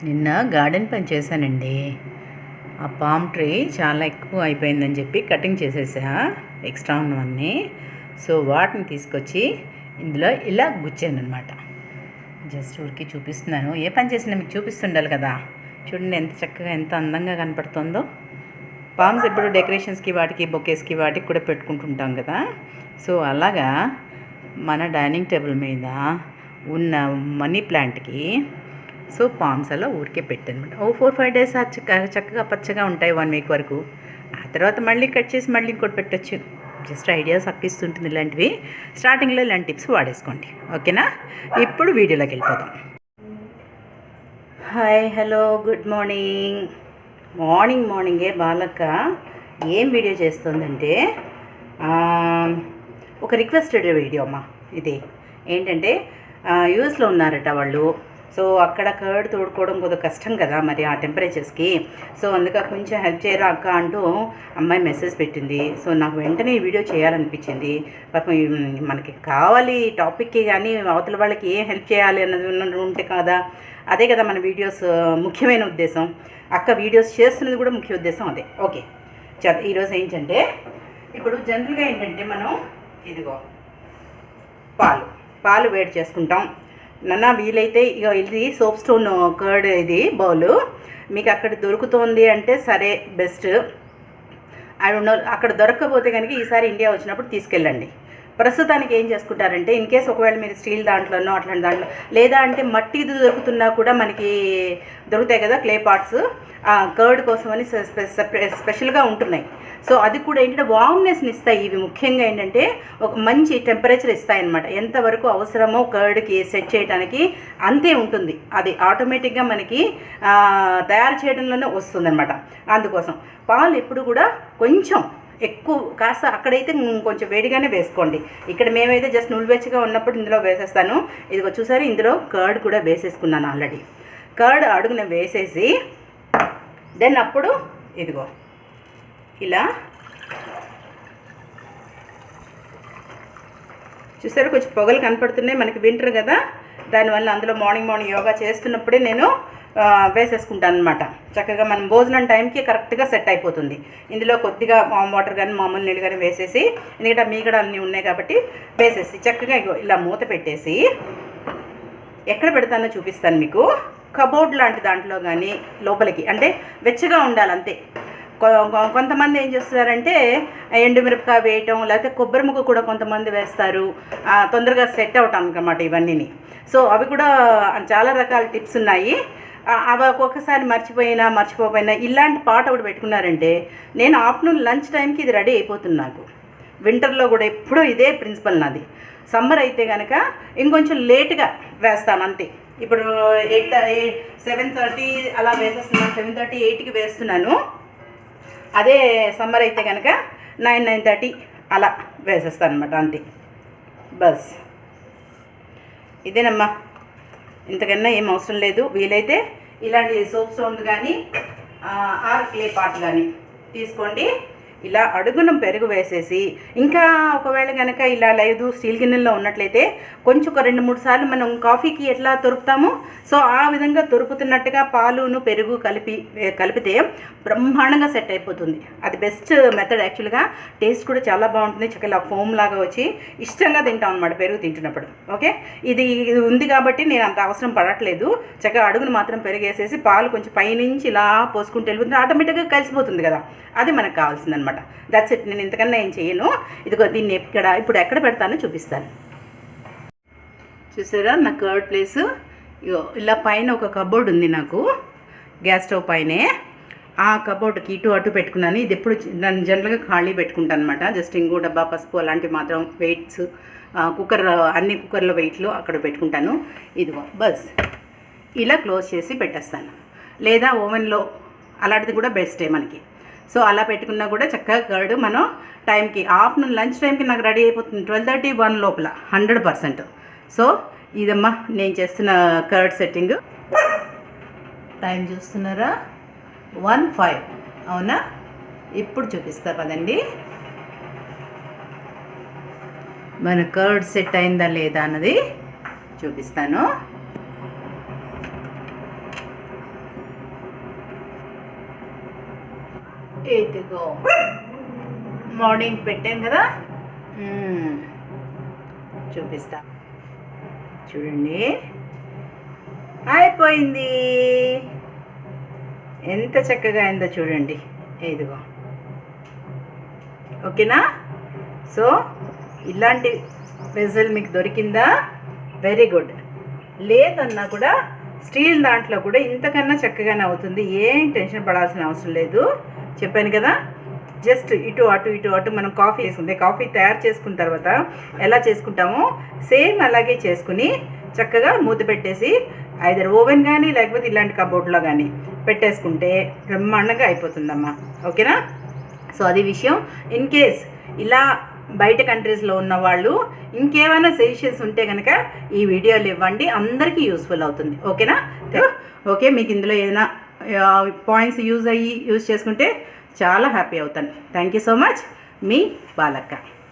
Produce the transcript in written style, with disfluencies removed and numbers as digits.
నిన్న గార్డెన్ పని చేశానండి. ఆ పామ్ ట్రీ చాలా ఎక్కువ అయిపోయిందని చెప్పి కటింగ్ చేసేసా ఎక్స్ట్రా ఉన్నవన్నీ. సో వాటిని తీసుకొచ్చి ఇందులో ఇలా గుచ్చానమాట. జస్ట్ ఊరికి చూపిస్తున్నాను. ఏ పని చేసినా మీకు చూపిస్తుండాలి కదా. చూడండి ఎంత చక్కగా ఎంత అందంగా కనపడుతుందో. పామ్స్ ఎప్పుడు డెకరేషన్స్కి వాటికి బొకేస్కి వాటికి కూడా పెట్టుకుంటుంటాం కదా. సో అలాగా మన డైనింగ్ టేబుల్ మీద ఉన్న మనీ ప్లాంట్కి సో పామ్స్ అలా ఊరికే పెట్టానమాట. 4-5 డేస్ చక్కగా పచ్చగా ఉంటాయి 1 వీక్ వరకు. ఆ తర్వాత మళ్ళీ కట్ చేసి మళ్ళీ ఇంకోటి పెట్టచ్చు. జస్ట్ ఐడియాస్ అక్కిస్తుంటుంది ఇలాంటివి. స్టార్టింగ్లో ఇలాంటి టిప్స్ వాడేసుకోండి, ఓకేనా? ఇప్పుడు వీడియోలోకి వెళ్ళిపోదాం. Hi, hello, good morning. మార్నింగే బాలక్క ఏం వీడియో చేస్తుందంటే ఒక రిక్వెస్టెడ్ వీడియో అమ్మా. ఇది ఏంటంటే యూఎస్లో ఉన్నారట వాళ్ళు. సో అక్కడ కర్డ్ తోడుకోవడం కొద్దిగా కష్టం కదా మరి ఆ టెంపరేచర్స్కి. సో అందుకే కొంచెం హెల్ప్ చేయరా అక్క అంటూ అమ్మాయి మెసేజ్ పెట్టింది. సో నాకు వెంటనే ఈ వీడియో చేయాలనిపించింది. పాపం మనకి కావాలి టాపిక్కి, కానీ అవతల వాళ్ళకి ఏం హెల్ప్ చేయాలి అన్నది ఉంటే కదా, అదే కదా మన వీడియోస్ ముఖ్యమైన ఉద్దేశం. అక్క వీడియోస్ చేస్తున్నది కూడా ముఖ్య ఉద్దేశం అదే. ఓకే, చలో ఈరోజు ఏంటంటే ఇప్పుడు జనరల్గా ఏంటంటే మనం ఇదిగో పాలు వేడి చేసుకుంటాం. వీలైతే ఇక ఇది సోప్ స్టోన్ కర్డ్ ఇది బౌలు మీకు అక్కడ దొరుకుతుంది అంటే సరే, బెస్ట్. ఐ డోంట్ నో, అక్కడ దొరకకపోతే కనుక ఈసారి ఇండియా వచ్చినప్పుడు తీసుకెళ్ళండి. ప్రస్తుతానికి ఏం చేసుకుంటారంటే ఇన్ కేస్ ఒకవేళ మీరు స్టీల్ దాంట్లోనో అట్లాంటి దాంట్లో, లేదా అంటే మట్టిది దొరుకుతున్నా కూడా మనకి దొరుకుతాయి కదా క్లే పాట్స్, కర్డ్ కోసం అని స్పెషల్గా ఉంటున్నాయి. సో అది కూడా ఏంటంటే వామ్నెస్ని ఇస్తాయి. ఇవి ముఖ్యంగా ఏంటంటే ఒక మంచి టెంపరేచర్ ఇస్తాయి అన్నమాట. ఎంతవరకు అవసరమో కర్డ్కి సెట్ చేయడానికి అంతే ఉంటుంది. అది ఆటోమేటిక్గా మనకి తయారు చేయడంలోనే వస్తుందన్నమాట. అందుకోసం పాలు ఎప్పుడు కూడా కొంచెం ఎక్కువ కాస్త అక్కడైతే కొంచెం వేడిగానే వేసుకోండి. ఇక్కడ మేమైతే జస్ట్ నులివెచ్చగా ఉన్నప్పుడు ఇందులో వేసేస్తాను. ఇదిగో చూసారు, ఇందులో కర్డ్ కూడా వేసేసుకున్నాను ఆల్రెడీ. కర్డ్ అడుగున వేసేసి దెన్ అప్పుడు ఇదిగో ఇలా చూసారు, కొంచెం పొగలు కనపడుతున్నాయి. మనకి వింటర్ కదా, దానివల్ల అందులో మార్నింగ్ యోగా చేస్తున్నప్పుడే నేను వేసేసుకుంటాను అనమాట. చక్కగా మనం భోజనం టైంకి కరెక్ట్గా సెట్ అయిపోతుంది. ఇందులో కొద్దిగా వాటర్ కానీ మామూలు నీళ్ళు కానీ వేసేసి, ఎందుకంటే మీగడ అన్నీ ఉన్నాయి కాబట్టి వేసేసి చక్కగా ఇలా మూత పెట్టేసి ఎక్కడ పెడతానో చూపిస్తాను మీకు. కబోర్డ్ లాంటి దాంట్లో కానీ లోపలికి, అంటే వెచ్చగా ఉండాలి అంతే. కొంతమంది ఏం చేస్తారంటే ఎండుమిరపకాయ వేయటం, లేకపోతే కొబ్బరి ముక్క కూడా కొంతమంది వేస్తారు తొందరగా సెట్ అవటానికి అన్నమాట ఇవన్నీ. సో అవి కూడా చాలా రకాల టిప్స్ ఉన్నాయి. అవి ఒక్కొక్కసారి మర్చిపోయినా ఇలాంటి పాట ఒకటి పెట్టుకున్నారంటే నేను ఆఫ్టర్నూన్ లంచ్ టైంకి ఇది రెడీ అయిపోతుంది నాకు. వింటర్లో కూడా ఎప్పుడూ ఇదే ప్రిన్సిపల్ నాది. సమ్మర్ అయితే కనుక ఇంకొంచెం లేట్గా వేస్తాను అంతే. ఇప్పుడు 7:30 అలా వేసేస్తున్నాను, 7:30, 8కి వేస్తున్నాను. అదే సమ్మర్ అయితే కనుక 9:30 అలా వేసేస్తాను అనమాట అంతే. బస్ ఇదేనమ్మా, ఇంతకన్నా ఏం అవసరం లేదు. వీలైతే ఇలాంటి సోప్ స్టోన్ కానీ ఆర్ క్లే పాట్ కానీ తీసుకోండి. ఇలా అడుగున పెరుగు వేసేసి, ఇంకా ఒకవేళ కనుక ఇలా లేదు స్టీల్ గిన్నెల్లో ఉన్నట్లయితే కొంచెం ఒక 2-3 సార్లు మనం కాఫీకి ఎట్లా తొరుపుతామో సో ఆ విధంగా తొరుపుతున్నట్టుగా పాలును పెరుగు కలిపితే బ్రహ్మాండంగా సెట్ అయిపోతుంది. అది బెస్ట్ మెథడ్ యాక్చువల్గా. టేస్ట్ కూడా చాలా బాగుంటుంది. చక్కగా ఫోమ్ లాగా వచ్చి ఇష్టంగా తింటాం అనమాట పెరుగు తింటున్నప్పుడు. ఓకే, ఇది ఉంది కాబట్టి నేను అంత అవసరం పడట్లేదు. చక్కగా అడుగును మాత్రం పెరిగేసేసి పాలు కొంచెం పైనుంచి ఇలా పోసుకుంటూ వెళ్ళిపోతుంది, ఆటోమేటిక్గా కలిసిపోతుంది కదా. అది మనకు కావాల్సిందనమాట. That's it. నేను ఇంతకన్నా ఏం చేయను. ఇదిగో దీన్ని ఇప్పుడు ఎక్కడ పెడతానో చూపిస్తాను. చూసారా నా కర్డ్ ప్లేస్. ఇగో ఇలా పైన ఒక కబోర్డ్ ఉంది నాకు, గ్యాస్ స్టవ్ పైనే. ఆ కబోర్డ్కి ఇటు అటు పెట్టుకున్నాను. ఇది ఎప్పుడు నన్ను జనరల్గా ఖాళీ పెట్టుకుంటాను అనమాట. జస్ట్ ఇంకో డబ్బా పసుపు అలాంటివి మాత్రం వెయిట్స్, కుక్కర్ అన్ని కుక్కర్లో వెయిట్లు అక్కడ పెట్టుకుంటాను. ఇదిగో బస్ ఇలా క్లోజ్ చేసి పెట్టేస్తాను. లేదా ఓవెన్లో అలాంటిది కూడా బెస్టే మనకి. సో అలా పెట్టుకున్నా కూడా చక్కగా కర్డ్ మనం టైంకి ఆఫ్టర్నూన్ లంచ్ టైంకి నాకు రెడీ అయిపోతుంది 12:30, 1 లోపల 100%. సో ఇదమ్మా నేను చేస్తున్న కర్డ్ సెట్టింగ్. టైం చూస్తున్నారా? 1:05 అవునా? ఇప్పుడు చూపిస్తా పదండి మన కర్డ్ సెట్ అయిందా లేదా అన్నది చూపిస్తాను. ఇదిగో మార్నింగ్ పెట్టాను కదా, చూపిస్తా చూడండి. అయిపోయింది. ఎంత చక్కగా అయిందో చూడండి. ఇదిగో ఓకేనా. సో ఇలాంటి వెజల్ మీకు దొరికిందా? Very good. లేదన్నా కూడా స్టీల్ దాంట్లో కూడా ఇంతకన్నా చక్కగానే అవుతుంది. ఏం టెన్షన్ పడాల్సిన అవసరం లేదు. చెప్పాను కదా, జస్ట్ ఇటు అటు మనం కాఫీ చేసుకుంటే కాఫీ తయారు చేసుకున్న తర్వాత ఎలా చేసుకుంటామో సేమ్ అలాగే చేసుకుని చక్కగా మూత పెట్టేసి ఐదర్ ఓవెన్ కానీ లేకపోతే ఇలాంటి కబోర్డ్లో కానీ పెట్టేసుకుంటే బ్రహ్మాండంగా అయిపోతుందమ్మా. ఓకేనా. సో అది విషయం. ఇన్ కేస్ ఇలా బయట కంట్రీస్లో ఉన్న వాళ్ళు ఇంకేమైనా సజెషన్స్ ఉంటే కనుక ఈ వీడియోలు ఇవ్వండి, అందరికీ యూస్ఫుల్ అవుతుంది. ఓకేనా. ఓకే, మీకు ఇందులో ఏదైనా పాయింట్స్ యూజ్ చేసుకుంటే చాలా హ్యాపీ అవుతాను. Thank you so much. మీ బాలక్క.